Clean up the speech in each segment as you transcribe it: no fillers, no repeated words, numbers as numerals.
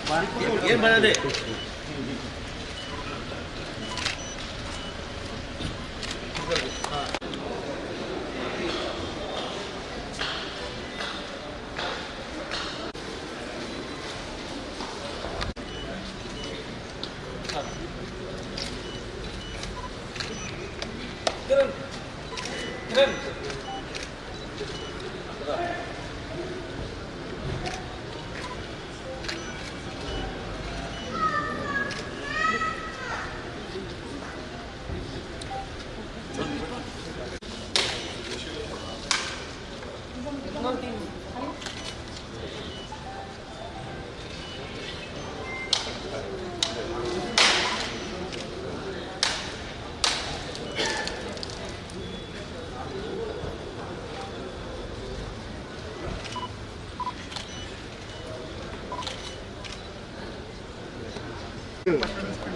ఏం పడదే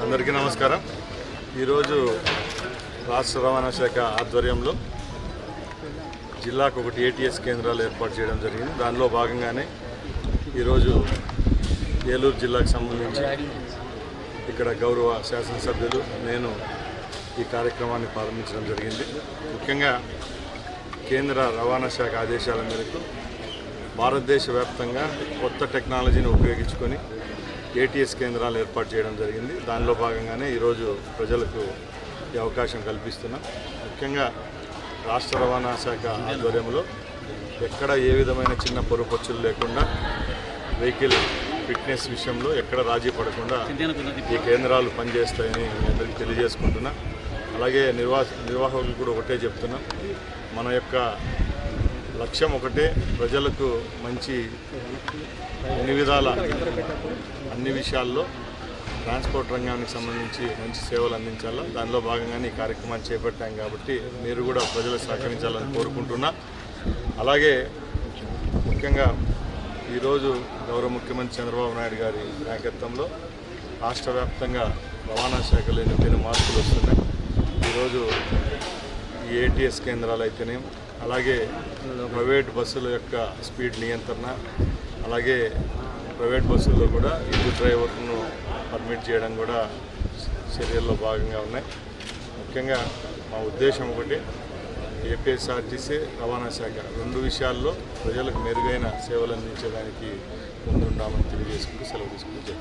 అందరికీ నమస్కారం. ఈరోజు రాష్ట్ర రవాణా శాఖ ఆధ్వర్యంలో జిల్లాకు ఒకటి ఏటీఎస్ కేంద్రాలు ఏర్పాటు చేయడం జరిగింది. దానిలో భాగంగానే ఈరోజు ఏలూరు జిల్లాకు సంబంధించి ఇక్కడ గౌరవ శాసనసభ్యులు నేను ఈ కార్యక్రమాన్ని ప్రారంభించడం జరిగింది. ముఖ్యంగా కేంద్ర రవాణా శాఖ ఆదేశాల మేరకు భారతదేశ వ్యాప్తంగా కొత్త టెక్నాలజీని ఉపయోగించుకొని ఏటీఎస్ కేంద్రాలు ఏర్పాటు చేయడం జరిగింది. దానిలో భాగంగానే ఈరోజు ప్రజలకు ఈ అవకాశం కల్పిస్తున్నాం. ముఖ్యంగా రాష్ట్ర రవాణా శాఖ ఆధ్వర్యంలో ఎక్కడ ఏ విధమైన చిన్న పొరపచ్చులు లేకుండా వెహికల్ ఫిట్నెస్ విషయంలో ఎక్కడ రాజీ పడకుండా ఈ కేంద్రాలు పనిచేస్తాయని మీ అందరికీ తెలియజేసుకుంటున్నా. అలాగే నిర్వాహకులు కూడా ఒకటే చెప్తున్నాం, మన యొక్క లక్ష్యం ఒకటే, ప్రజలకు మంచి అన్ని విషయాల్లో ట్రాన్స్పోర్ట్ రంగానికి సంబంధించి మంచి సేవలు అందించాలా. దానిలో భాగంగానే ఈ కార్యక్రమాన్ని చేపట్టాం కాబట్టి మీరు కూడా ప్రజలకు సహకరించాలని కోరుకుంటున్నా. అలాగే ముఖ్యంగా ఈరోజు గౌరవ ముఖ్యమంత్రి చంద్రబాబు నాయుడు గారి నాయకత్వంలో రాష్ట్ర వ్యాప్తంగా రవాణా శాఖలో ఎన్ని మార్పులు వస్తున్నాయి. ఈరోజు ఈ ఏటీఎస్ కేంద్రాలు అయితేనే, అలాగే ప్రైవేట్ బస్సుల యొక్క స్పీడ్ నియంత్రణ, అలాగే ప్రైవేట్ బస్సుల్లో కూడా ఇద్దరు డ్రైవర్లను పర్మిట్ చేయడం కూడా చర్యల్లో భాగంగా ఉన్నాయి. ముఖ్యంగా మా ఉద్దేశం ఒకటి, ఏపీఎస్ఆర్టీసీ రవాణా శాఖ రెండు విషయాల్లో ప్రజలకు మెరుగైన సేవలు అందించడానికి ముందుంటామని తెలియజేసుకుంటూ సెలవు తీసుకుంటూ